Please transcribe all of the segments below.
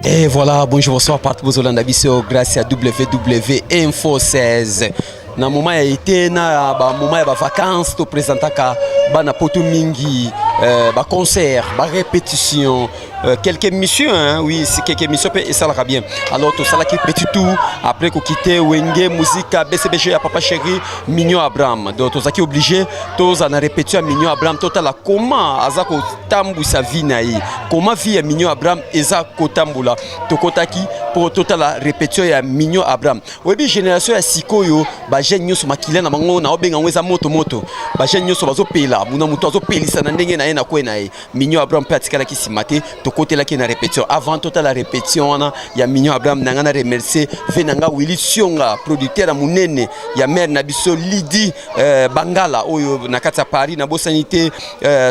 Et voilà, bonjour, bonsoir partout aux Hollandais, grâce à WW Info 16. Na moment ya été na ba moment ya ba vacances to présentaka ba na poto mingi ba concert, ba répétition, quelques missions hein, oui, c'est quelques missions et ça la bien. Alors tout ça là qui petit tout après qu'on quitter Wenge musique BCBG à Papa Chéri Mignon Abraham. Donc tout ça qui obligé tous en répétition Mignon Abraham total la comment azako tambu sa vie naï. Comment vie Mignon Abraham eza ko tambula to kotaki pour total la répétition ya Mignon Abraham. Webi génération ya sikoyo ba jeune nyoso makile na bango na obenga ngweza moto ba jeune nyoso bazo pela muna muto azo pelisa na ndenge na ye na kwena ye Mignon Abraham pe atikala ki simate to côté la ki na répétition avant total la répétition na ya Mignon Abraham nanga na remercier venanga Willy Sionga producteur ya munene ya mère na biso Lidi Bangala oyo na kata Paris na bosanité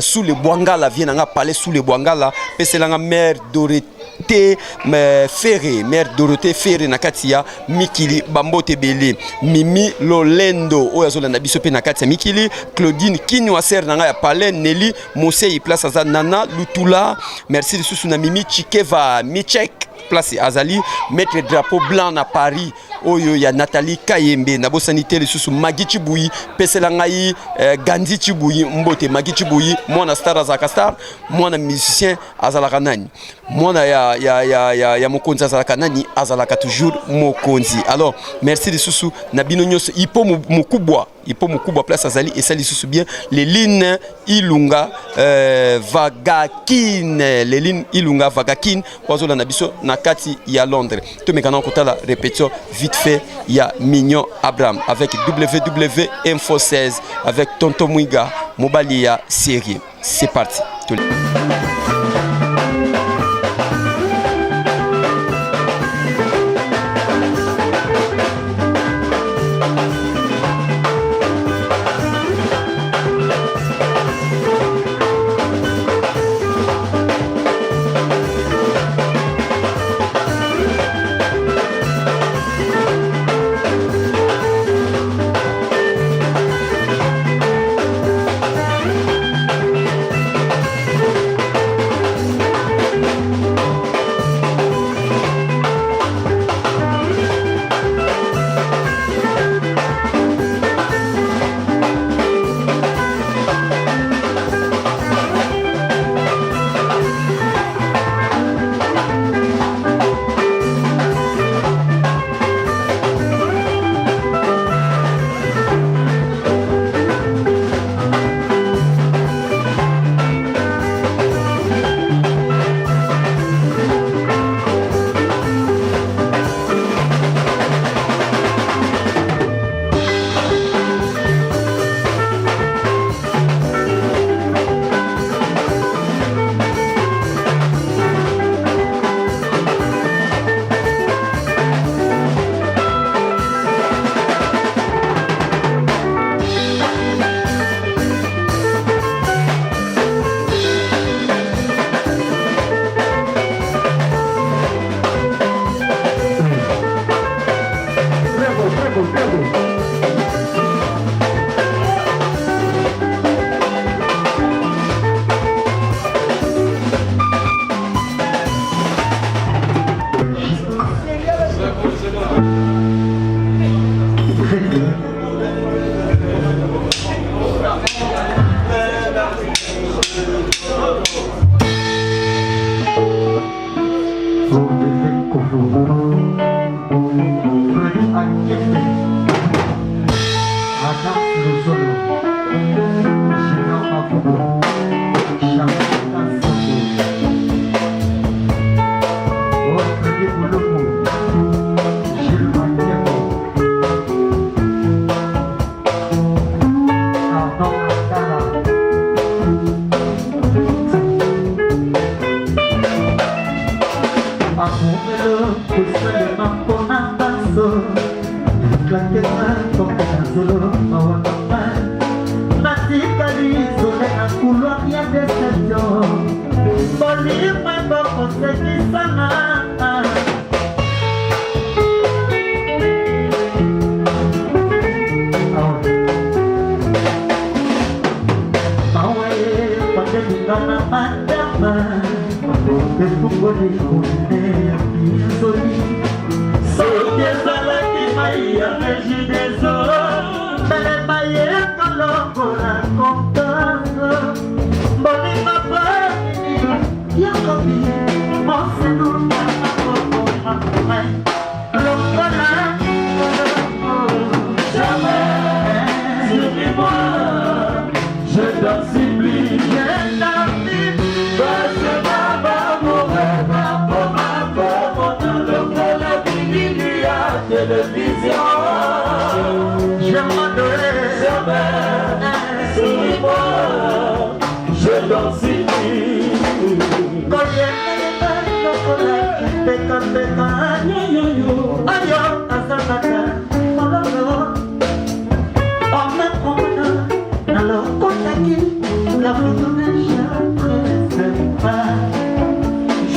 sous le Bwangala vienanga parler sous le Bwangala peselanga mère Dorothée Ferré mère Dorothée Ferré na katia Mikili Bambote Belé Mimi Lolendo oyo azolanda biso pe na katia Mikili Claudine Kinwaser nanga ya Palais Nelly Mosei place aza Nana Lutula merci de sous na Mimi Chikeva Michek place Azali mettre drapeau blanc na Paris oyo ya Nathalie Kayembe na bosanité le sous Magi Chibuyi peselangai Gandhi Chibuyi mbote Magi Chibuyi mwana star azaka star mwana musicien azalaka nani mwana ya mokonzi azalaka nani azalaka toujours mokonzi. Alors merci de sous na bino nyonso ipo mukubwa place Azali et ça li sous bien les lignes Ilunga Vagakine les lignes Ilunga Vagakine wazola na biso na kati ya Londres to mekana kota la répétition vite fait il y a Mignon Abraham avec WW Info 16 avec Tonton Mwiga Mobalia série. C'est parti.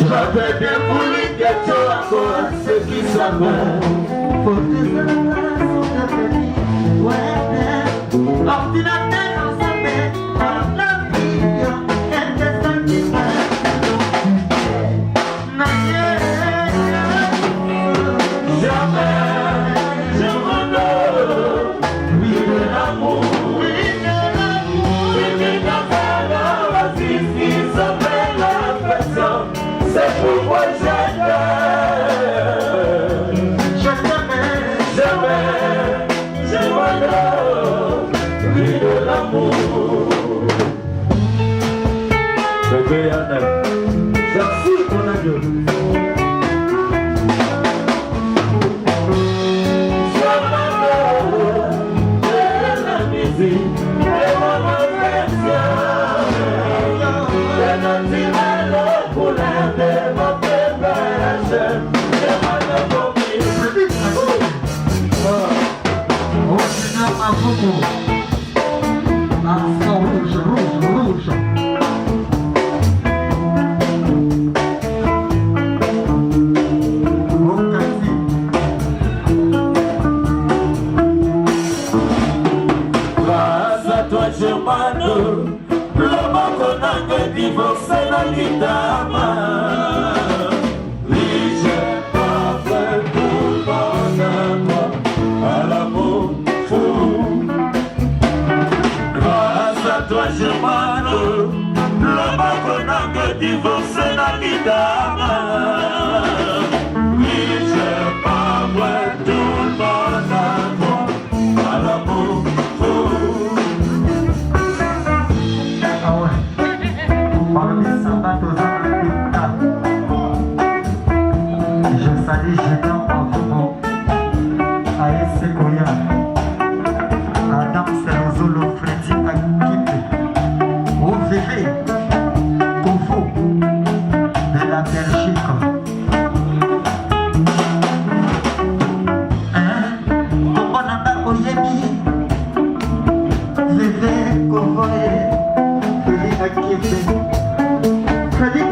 J'avais bien voulu que tu encore ce qui savent. Pour que ça soit ta famille, ouais, ordinateur, on s'appelle, la vie, elle te sentit. Ready,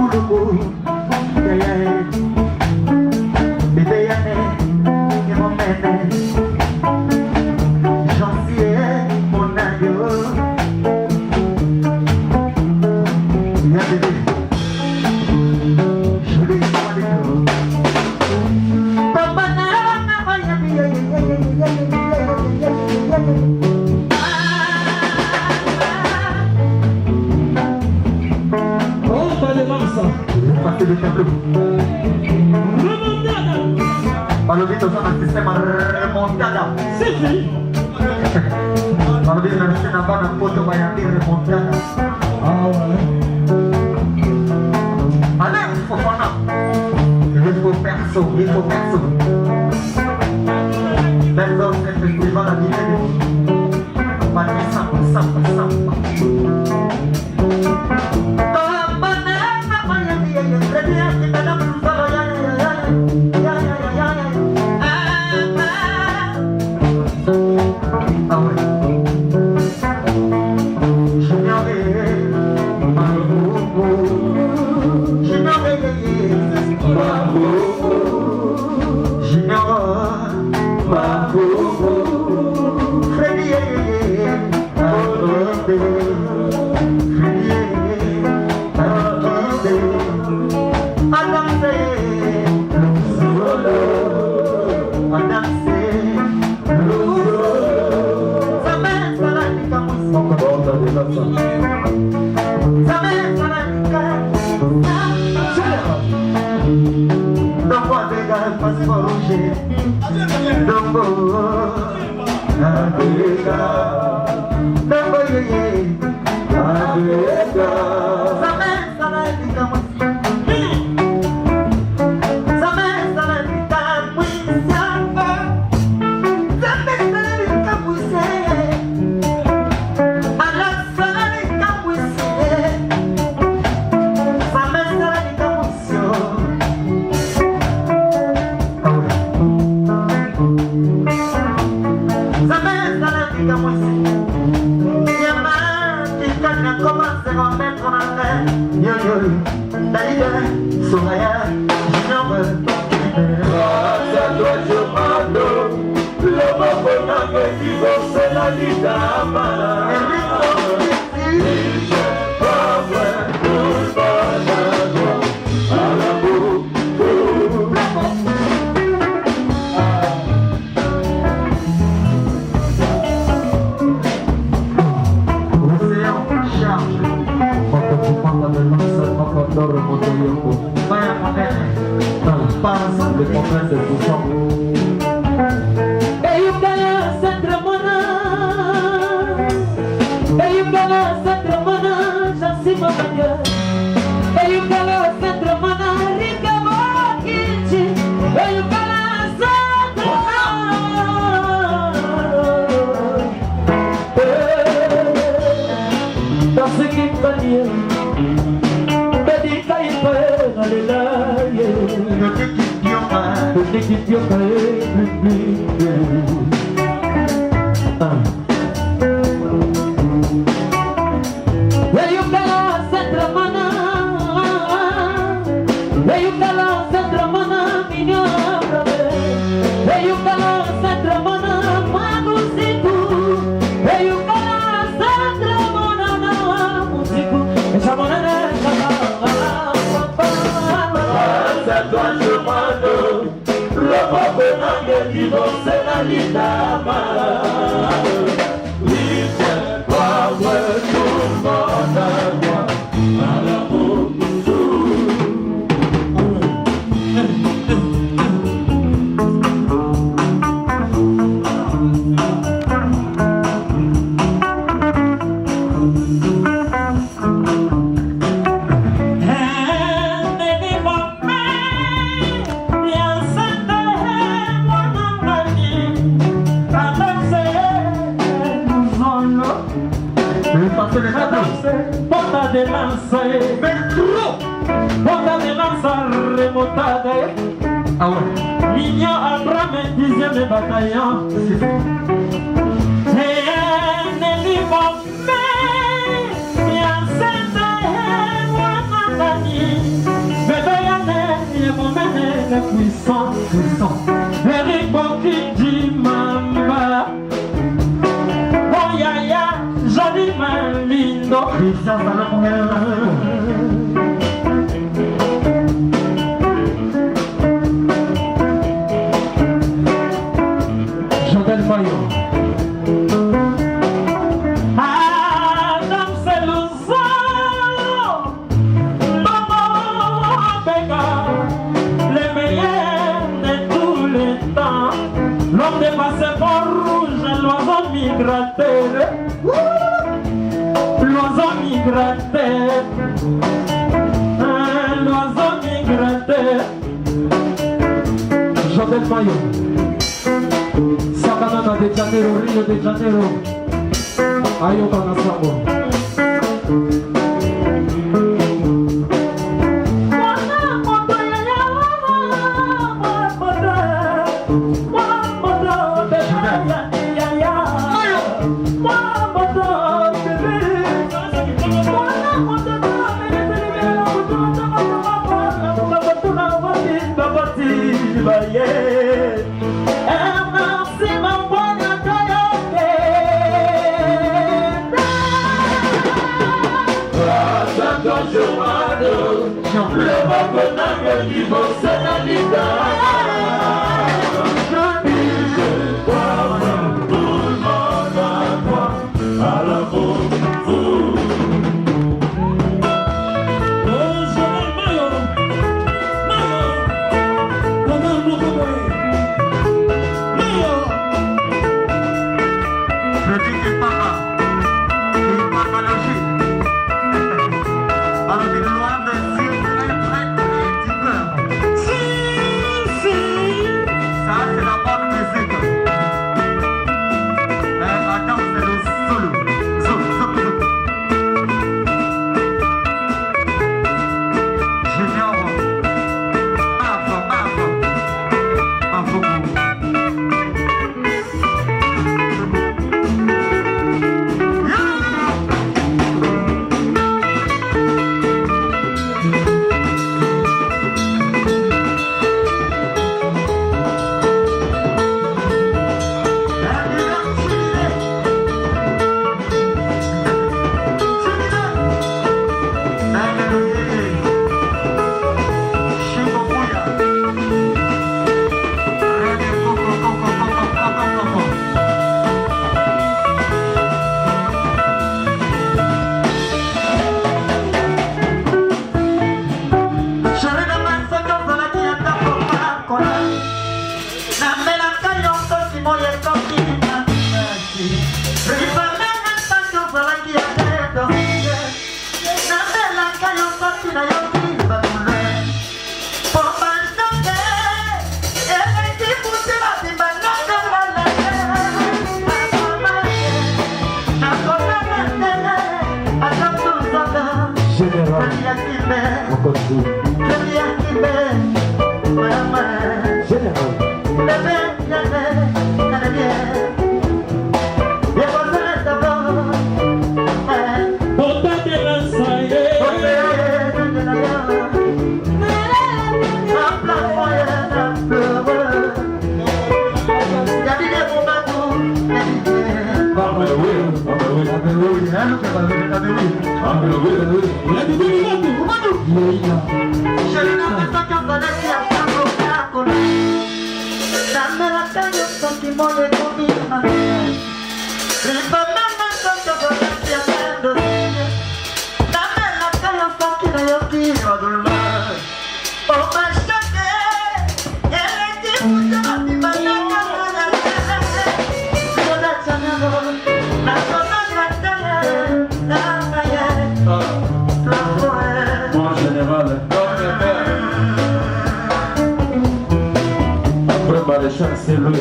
C'est lui.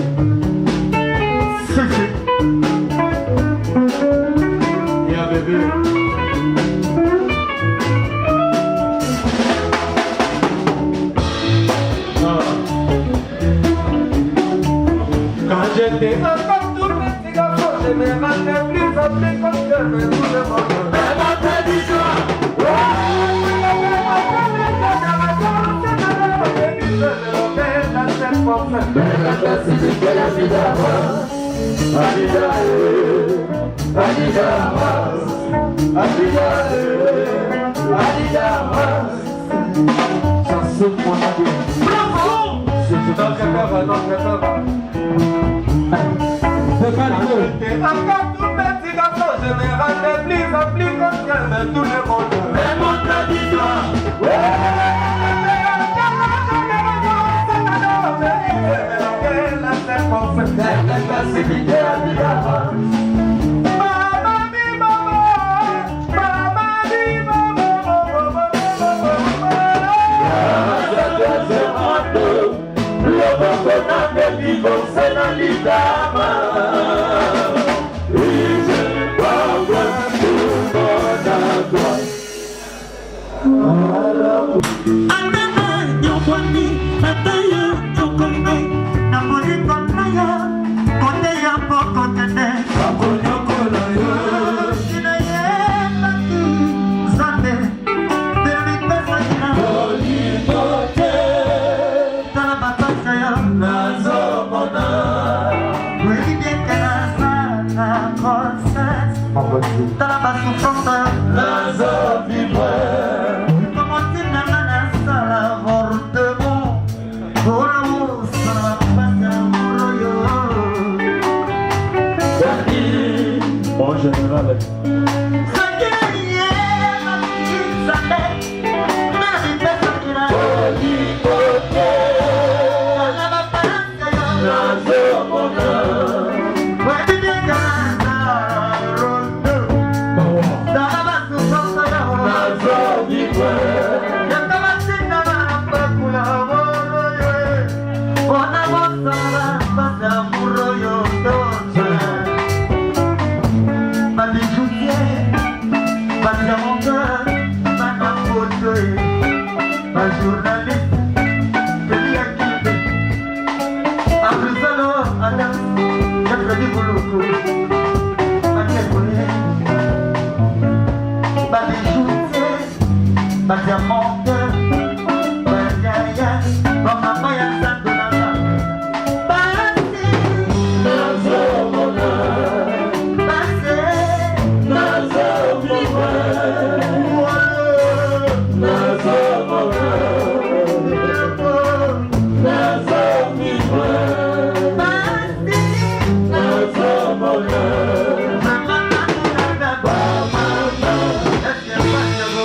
Yeah, baby. Quand j'étais encore tout petit garçon, je me rendais plus appelé comme je me voulais voir. Mais mon télévision,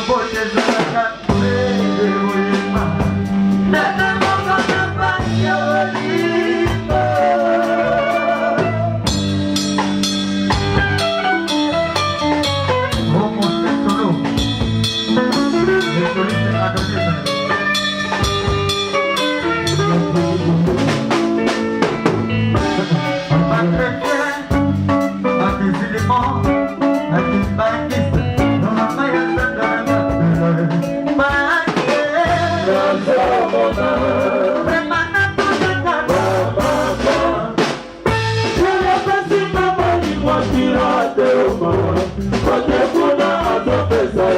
Boy,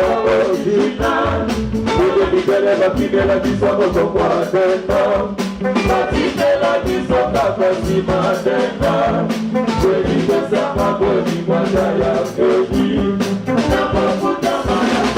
original. Vous libérez la vie de la vie sur votre voie d'état. Fatiguez la vie sur ta vie maintenant. Je dis que ça va bonne, moi j'ai que dit. Ça va pour ta main,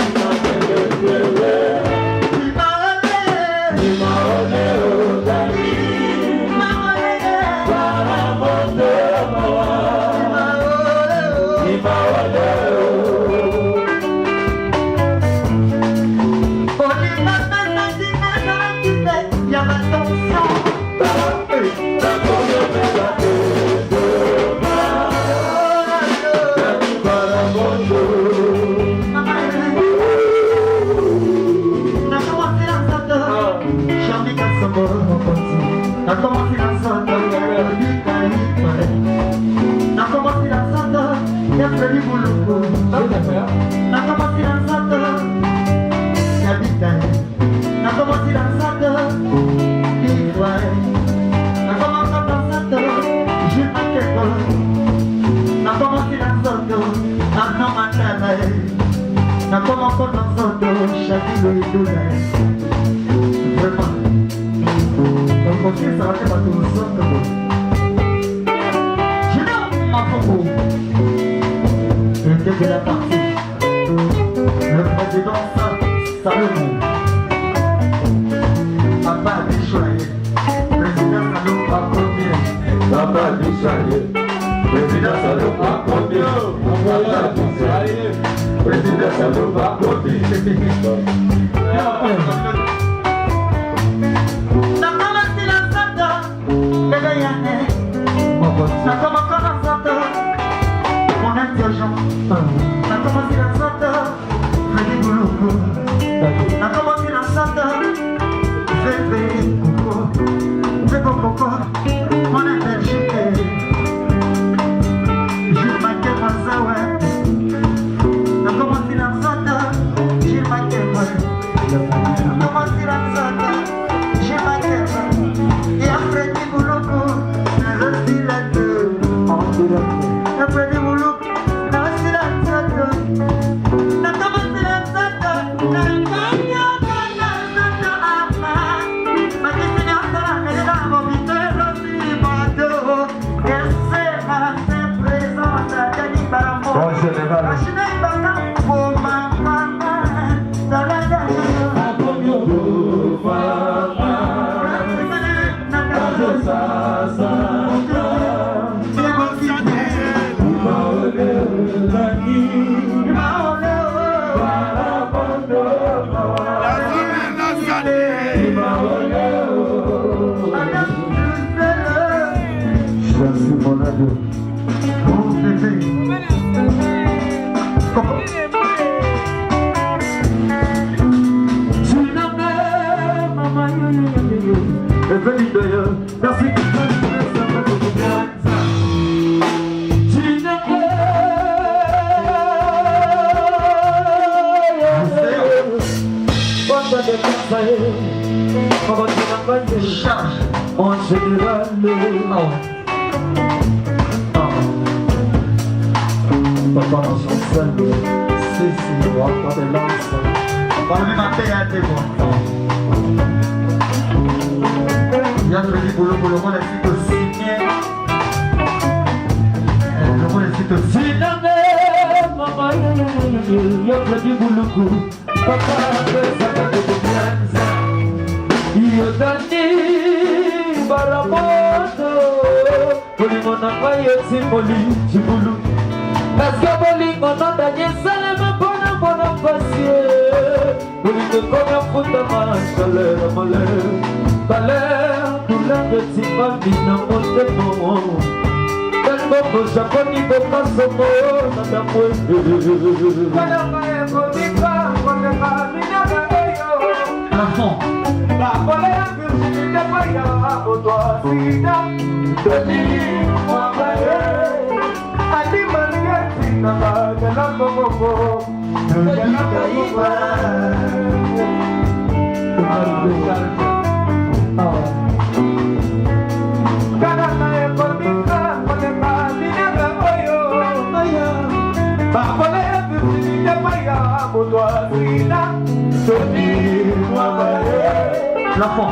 L'enfant.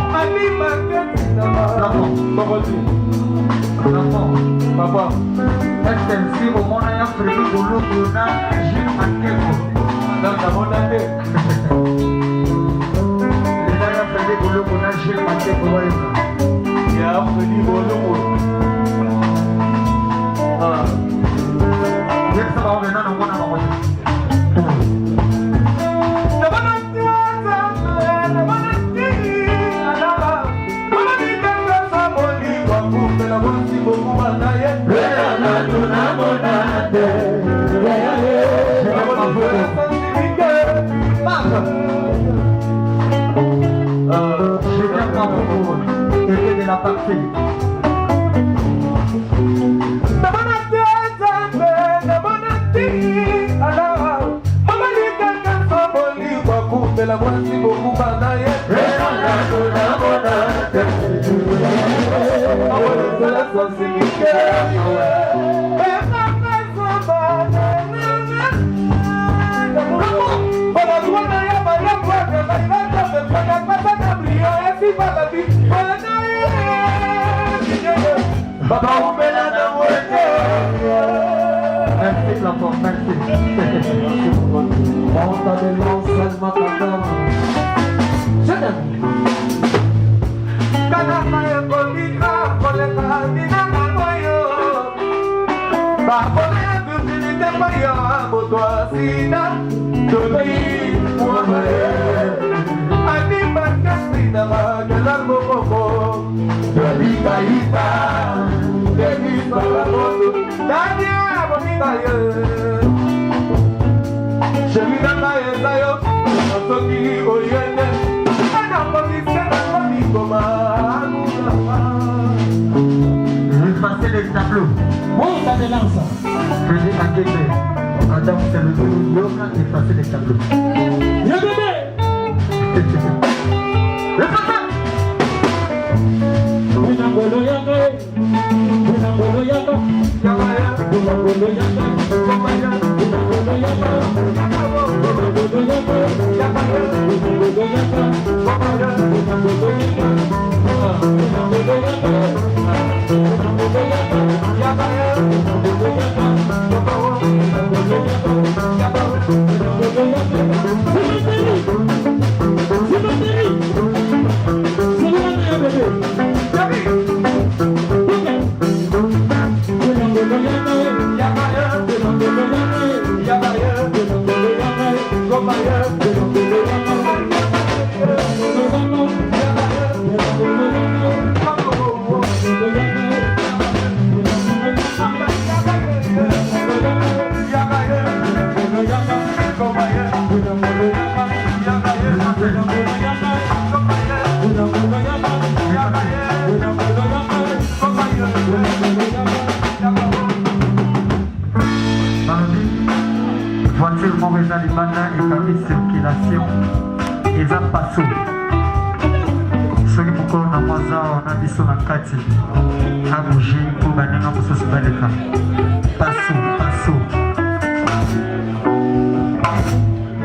L'enfant. Papa. Est-ce au monde a prévu pour l'autre Gilles Makeko? Dans la monnaie. Les gars ont prévu pour l'autre Gilles Makeko. Il y a prévu pour l'autre. Je vais savoir maintenant dans mon amour. De la partie. La voici beaucoup banaye. La sensibilité. Papa, on met la merci la porte, merci. On t'a dénoncé le matin. Je t'aime. Kanaka ya kolika, koleka dina mayo. Bakole ya buzini te mayo, botoa sida, toli muamaye. Ani bakasi na magalar boko, toli kaita, toli salamoto, tanya bonita ye. Shelina na yezayo, soki oyene. Effacer les tableaux. Monte de lança. Je dis à quelqu'un, Adam, c'est le jour où on a effacé les tableaux. Y'a bébé. Winangolo yanga. Winangolo yanga. Winangolo yanga. Winangolo yanga. Voiture mauvaise alimana et permis circulation et va passer. Soki moko na mwaza na biso na kati a bouger pour banenga mosusu baleka. Passo.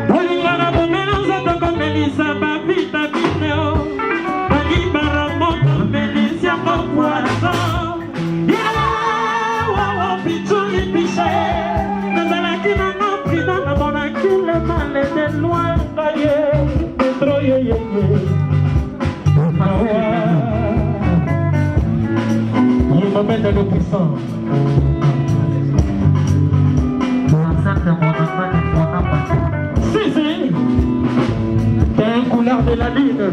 Olingana bomena nzoto komelisa bavita bineo balibara moto melisia mokwazo yawawo pichuli piche nazalaki nanga prina na monaki le male de loin kaye petro yeyeye il m'amène de puissant. Si, t'es un couleur de la lune.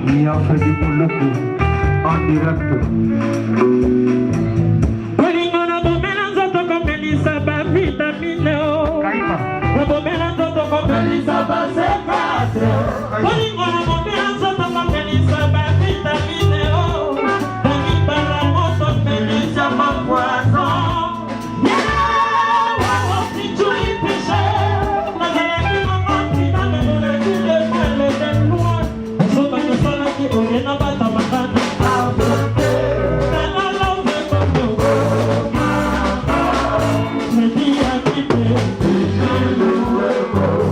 Il a fait du boulot en direct. Olingana bomena nzoto komelisa bavitamine o. Bomena nzoto komelisa basekate. Olingana bomena nzoto komelisa bavitamine o. Balibara moto melisa makwazo. Oh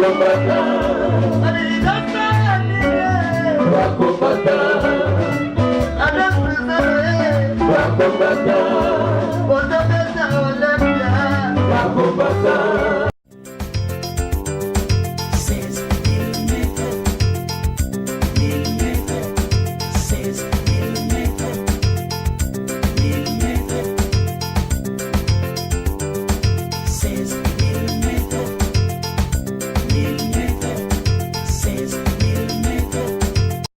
Combattant,